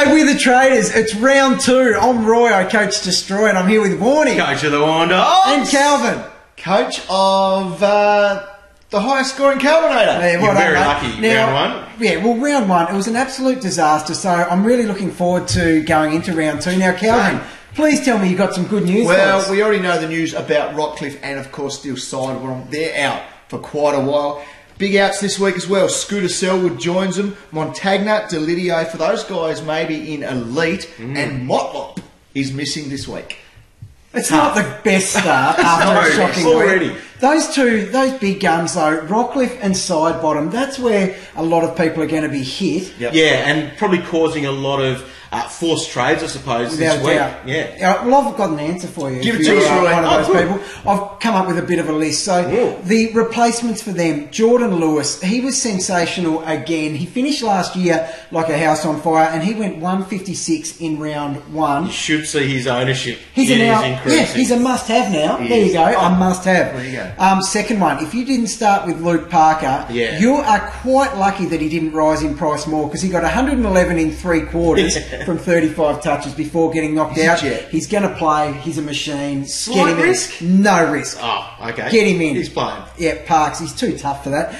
G'day, we're the Traders. It's round 2. I'm Roy, I coach Destroy, and I'm here with Warnie. Coach of the Wanderers. And Calvin. Coach of the highest scoring Calvinator. Yeah, You're very lucky. Now, round 1. Yeah, well, round 1, it was an absolute disaster, so I'm really looking forward to going into round 2. Now, Calvin, please tell me you got some good news for us. Well, we already know the news about Rockcliffe and, of course, Steel Sidebottom. They're out for quite a while. Big outs this week as well. Scooter Selwood joins them. Montagna, Delidio for those guys maybe in Elite. And Motlop is missing this week. It's not the best start after a shocking already. week. Those big guns though, Rockcliffe and Sidebottom, that's where a lot of people are going to be hit. Yep. Yeah, and probably causing a lot of forced trades, I suppose, Without this week. doubt. Yeah. Well, I've got an answer for you. Give if it to you're, us, Roy. one of those good. people. I've come up with a bit of a list. So the replacements for them, Jordan Lewis, he was sensational again. He finished last year like a house on fire, and he went 156 in round 1. You should see his ownership. He's increasing. he's a must-have now. He there you is. go, Oh, a must-have. there you go. Second one, if you didn't start with Luke Parker, Yeah. you are quite lucky that he didn't rise in price more because he got 111 in 3 quarters from 35 touches before getting knocked He's a out. jet. He's going to play. He's a machine. Slight Get him risk? in. No risk. Oh, okay. Get him in. He's playing. Yeah, Parks. He's too tough for that.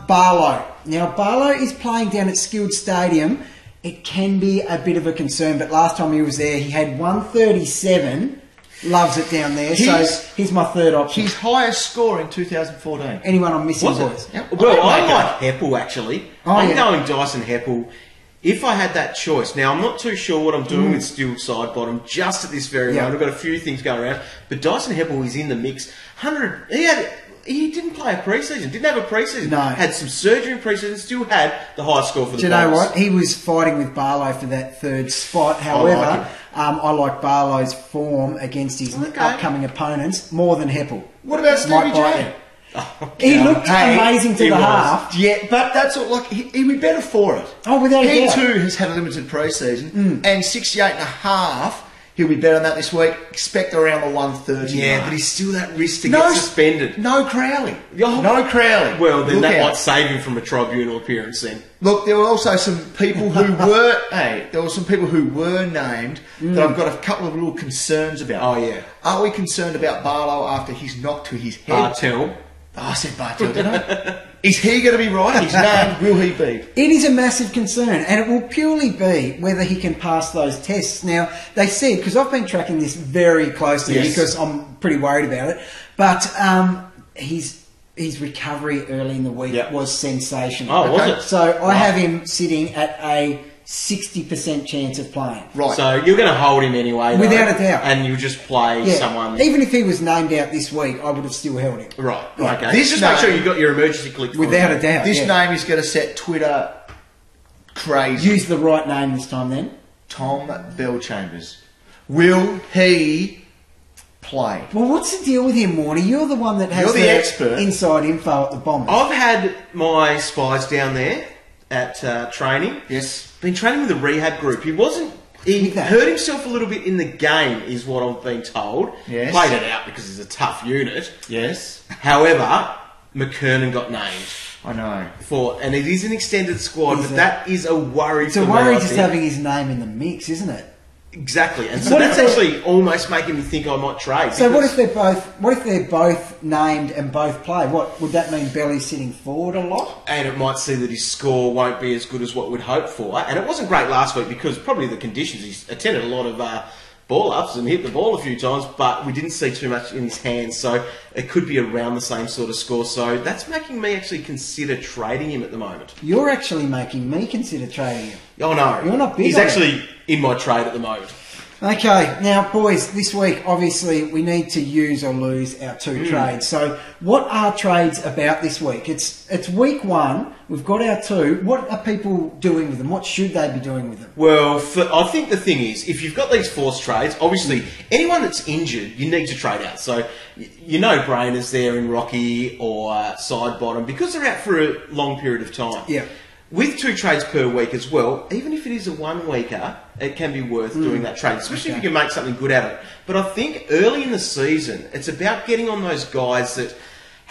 Barlow. Now, Barlow is playing down at Skilled Stadium. It can be a bit of a concern, but last time he was there, he had 137. Loves it down there. So he's my third option. His highest score in 2014. Anyone I'm missing, Was boys? it? Yep. Well, I Okay. like Heppell, actually. Oh, I'm yeah. going Dyson Heppell. If I had that choice, now I'm not too sure what I'm doing with Steel Sidebottom just at this very moment. I've got a few things going around, but Dyson Heppell is in the mix. 100. He didn't play a preseason. Didn't have a preseason. No. Had some surgery in preseason. Still had the highest score for the. Do you know Bombers. what? He was fighting with Barlow for that third spot. However, I like Barlow's form against his upcoming opponents more than Heppell. What about Stevie Might bite J? him. He looked amazing to he the was. half. Yeah, but that's all. Like he'd be better for it. Oh, without a He doubt. too has had a limited pre-season, and 68.5. He'll be better than that this week. Expect around the 130. Yeah, mark. but he's still that risk to get suspended. No Crowley. Oh. No Crowley. Well, then Look that out. might save him from a tribunal appearance then. Look, there were also some people who were. There were some people who were named that I've got a couple of little concerns about. Oh, yeah. Are we concerned about Barlow after his knock to his head? Bartel. Oh, I said Bartel, didn't I? Is he going to be right? He's named. Will he be? It is a massive concern, and it will purely be whether he can pass those tests. Now, they said, because I've been tracking this very closely because I'm pretty worried about it, but his recovery early in the week was sensational. Oh, was it? So I have him sitting at a 60% chance of playing. Right. So you're going to hold him anyway, Without a doubt. and you just play someone. Even if he was named out this week, I would have still held him. Right. Right. Okay. This just name- make sure you got your emergency click. for Without him. a doubt. This yeah. name is going to set Twitter crazy. Use the right name this time then. Tom Bellchambers. Will he play? Well, what's the deal with him, Warnie? You're the one that has You're the expert. inside info at the Bombers. I've had my spies down there at training. Yes. Been training with a rehab group. He wasn't. He With that. hurt himself a little bit in the game, is what I've been told. Yes. Played it out because he's a tough unit. Yes. However, McKernan got named I know. and it is an extended squad, Is but it? that is a worry. It's a for me, worry I just think. having his name in the mix, isn't it? Exactly, and so What that's if actually almost making me think I might trade. So what because- if they're both named and both play? What would that mean? Belly's sitting forward a lot. and it might see that his score won't be as good as what we'd hope for. And it wasn't great last week because probably the conditions. He's attended a lot of ball ups and hit the ball a few times, but we didn't see too much in his hands, so it could be around the same sort of score. So that's making me actually consider trading him at the moment. You're actually making me consider trading him. Oh no, You're not big he's on it. actually in my trade at the moment. Okay, now boys, this week obviously we need to use or lose our 2 trades. So what are trades about this week? It's week 1. We've got our 2. What are people doing with them? What should they be doing with them? Well, I think the thing is, if you've got these forced trades, obviously anyone that's injured, you need to trade out. So you know brainers there in Rocky or Sidebottom because they're out for a long period of time. Yeah. With 2 trades per week as well, even if it is a 1-weeker, it can be worth doing that trade, especially if you can make something good out of it. But I think early in the season, it's about getting on those guys that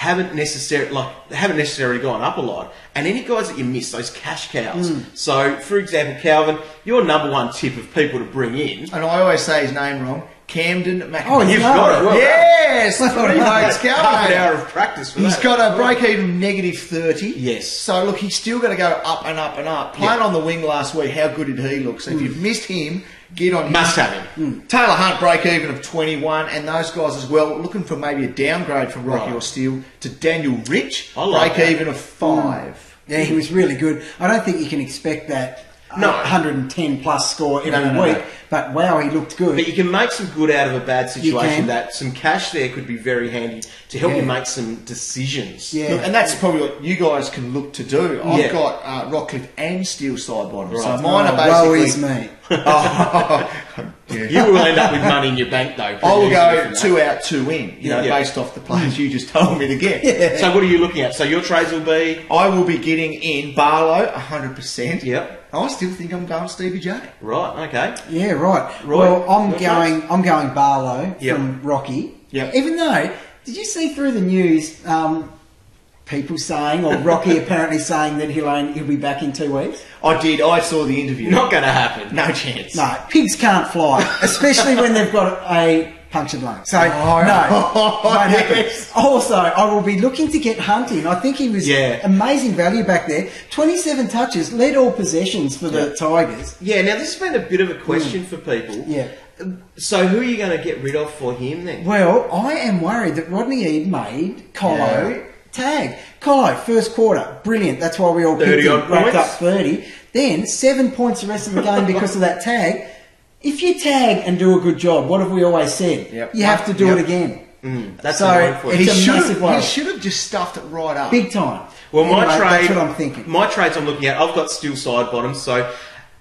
haven't necessarily gone up a lot. And any guys that you miss, those cash cows. So, for example, Calvin, your number one tip of people to bring in. And I always say his name wrong. KAMDYN McIntosh. Oh, you've got it. Well, yes! 3 votes, Calvin. Half an hour of practice for He's that. got a break-even -30. Yes. So, look, he's still got to go up and up and up. Playing on the wing last week, how good did he look? So, if you've missed him, get on him. Must have him. Taylor Hunt, break-even of 21, and those guys as well, looking for maybe a downgrade from Rocky or Steele to Daniel Rich, I like break-even of 5. Yeah, he was really good. I don't think you can expect that 110 plus score every week, but wow, he looked good. But you can make some good out of a bad situation. can. That some cash there could be very handy to help you make some decisions. Yeah. Look, and that's probably what you guys can look to do. I've Yeah. got Rockcliffe and Steele side bottom. Right. So mine are woe is basically... me. You will end up with money in your bank though. I will go pretty 2 out, 2 in, based off the players you just told me to get. easily. So what are you looking at? So your trades will be... I will be getting in Barlow 100%. Yep. I still think I'm going Stevie J. Right, okay. Yeah, right. Roy, Well, I'm your going Barlow Yep. from Rocky. Yep. Even though, did you see through the news people saying, or Rocky apparently saying that he'll be back in 2 weeks? I did. I saw the interview. Not going to happen. No chance. No, pigs can't fly, especially when they've got a punctured lung. So, no, won't happen. Yes. Also, I will be looking to get Hunt in. I think he was amazing value back there. 27 touches, led all possessions for the Tigers. Yeah, now this has been a bit of a question for people. Yeah. So who are you going to get rid of for him then? Well, I am worried that Rodney Eade made Colo tag. Colo, first quarter, brilliant. That's why we all picked 30 him, odd racked points. up 30. Then 7 points the rest of the game because of that tag. If you tag and do a good job, what have we always said? Yep. You have to do it again. That's So, annoying for you. it's a massive worry. He should have just stuffed it right up. Big time. Well, my Anyway, trade... that's what I'm thinking. My trades I'm looking at, I've got steel side bottoms, so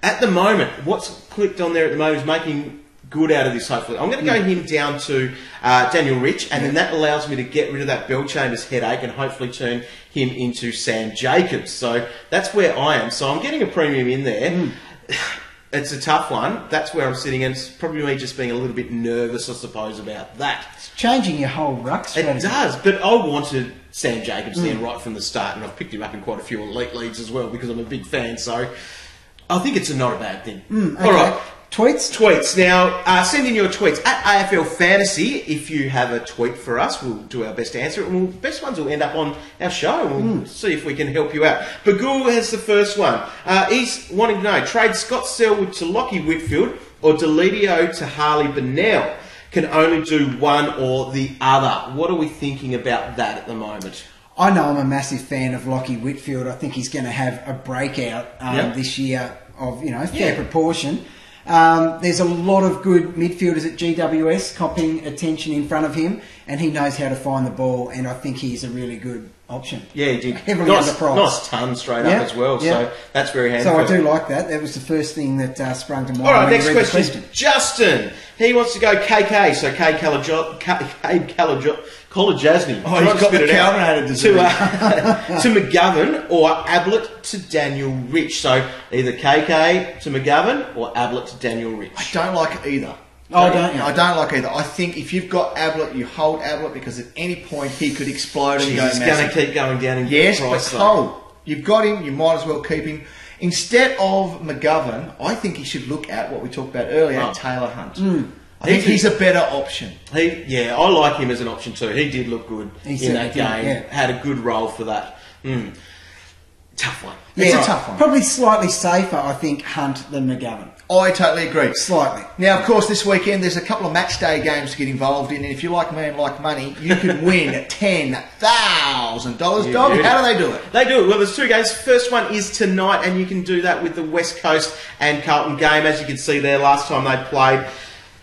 at the moment, what's clicked on there at the moment is making good out of this, hopefully. I'm going to go him down to Daniel Rich, and then that allows me to get rid of that Bell Chambers headache and hopefully turn him into Sam Jacobs. So that's where I am. So I'm getting a premium in there. It's a tough one. That's where I'm sitting, and it's probably me just being a little bit nervous, I suppose, about that. It's changing your whole ruck strategy. It does, but I wanted Sam Jacobs there right from the start, and I've picked him up in quite a few elite leagues as well because I'm a big fan, so I think it's not a bad thing. Okay. All right. Tweets? Now, send in your tweets at AFL Fantasy. If you have a tweet for us, we'll do our best to answer it. And the best ones will end up on our show. And we'll see if we can help you out. Bagul has the first one. He's wanting to know, trade Scott Selwood to Lockie Whitfield or Deledio to Harley Bennell. Can only do one or the other. What are we thinking about that at the moment? I know I'm a massive fan of Lockie Whitfield. I think he's going to have a breakout this year of, fair proportion. There's a lot of good midfielders at GWS copying attention in front of him, and he knows how to find the ball, and I think he's a really good option. Yeah, he did. Heavily underpriced. Nice ton straight up as well, so that's very handy. So I do like that. That was the first thing that sprung to mind. All right, when next you read the question. Justin. He wants to go KK, so Cade Colajasny. Oh, he's got the carbonated disease. To McGovern or Ablett to Daniel Rich. So either KK to McGovern or Ablett to Daniel Rich. I don't like either. Oh, don't you? I don't like either. I think if you've got Ablett, you hold Ablett because at any point he could explode and go He's massive. going to keep going down in Yes, price, but though. hold. You've got him, you might as well keep him. Instead of McGovern, I think he should look at what we talked about earlier, Taylor Hunt. I think he's a better option. I like him as an option too. He did look good in that game. Yeah. Had a good role for that. Tough one. It's a tough one. Probably slightly safer, I think, Hunt than McGovern. I totally agree. Slightly. Now, of course, this weekend there's a couple of match day games to get involved in, and if you like me and like money, you could win $10,000. Dog, how do they do it? They do it. Well, there's two games. First one is tonight, and you can do that with the West Coast and Carlton game. As you can see there, last time they played,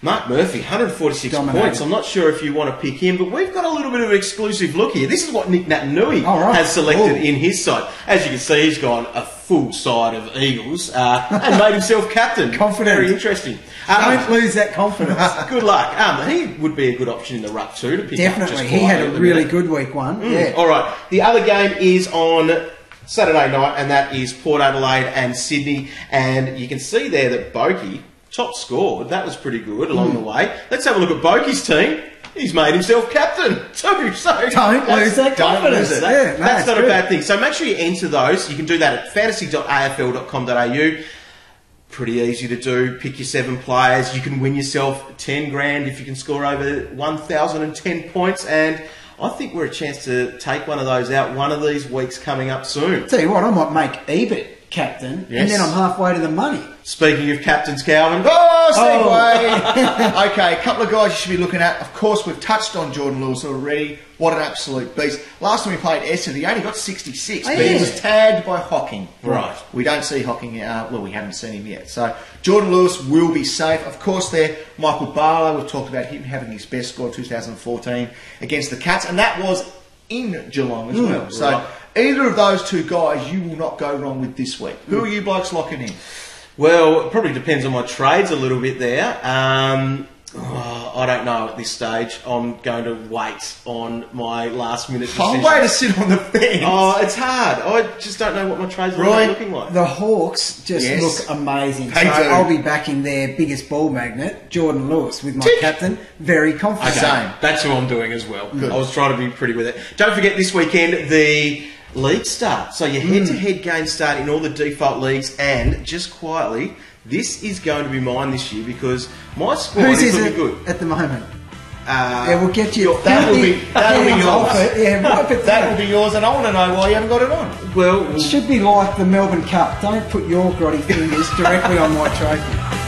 Mark Murphy, 146 points. I'm not sure if you want to pick him, but we've got a little bit of an exclusive look here. This is what Nick Natanui has selected in his side. As you can see, he's gone a full side of Eagles and made himself captain. Confident. Very interesting. Don't lose that confidence. Good luck. He would be a good option in the ruck too to pick Definitely. up just He had quietly a really good week one. Yeah. All right. The other game is on Saturday night, and that is Port Adelaide and Sydney. And you can see there that Boakey top scored. That was pretty good along the way. Let's have a look at Boakey's team. He's made himself captain too. So Don't lose that confidence. Lose it. Yeah, That's not good. a bad thing. So make sure you enter those. You can do that at fantasy.afl.com.au. Pretty easy to do. Pick your 7 players. You can win yourself 10 grand if you can score over 1,010 points. And I think we're a chance to take one of those out one of these weeks coming up soon. Tell you what, I might make Ebert captain, Yes. and then I'm halfway to the money. Speaking of captains, Calvin. Oh, segue! Okay, a couple of guys you should be looking at. Of course, we've touched on Jordan Lewis already. What an absolute beast. Last time we played Essendon, he only got 66, but he was tagged by Hocking. Right. We don't see Hocking, well, we haven't seen him yet. So, Jordan Lewis will be safe. Of course, there, Michael Barlow, we've talked about him having his best score 2014 against the Cats, and that was in Geelong as well. So, right. either of those two guys, you will not go wrong with this week. Who are you blokes locking in? Well, it probably depends on my trades a little bit there. I don't know at this stage. I'm going to wait on my last minute decision. Way to sit on the fence. Oh, it's hard. I just don't know what my trades are Roy, looking like. The Hawks just Yes. look amazing. They So do. I'll be backing their biggest ball magnet, Jordan Lewis, with my Tick. captain. Very confident. Okay. Same. That's who I'm doing as well. Good. I was trying to be pretty with it. Don't forget this weekend the league start. So your head-to-head games start in all the default leagues, and just quietly, this is going to be mine this year because my squad Whose is is looking it good. at the moment? Yeah, we'll get you. That'll be hands off yours. it. Yeah, wipe it That down. will be yours, and I want to know why you haven't got it on. Well, It should be like the Melbourne Cup. Don't put your grotty fingers directly on my trophy.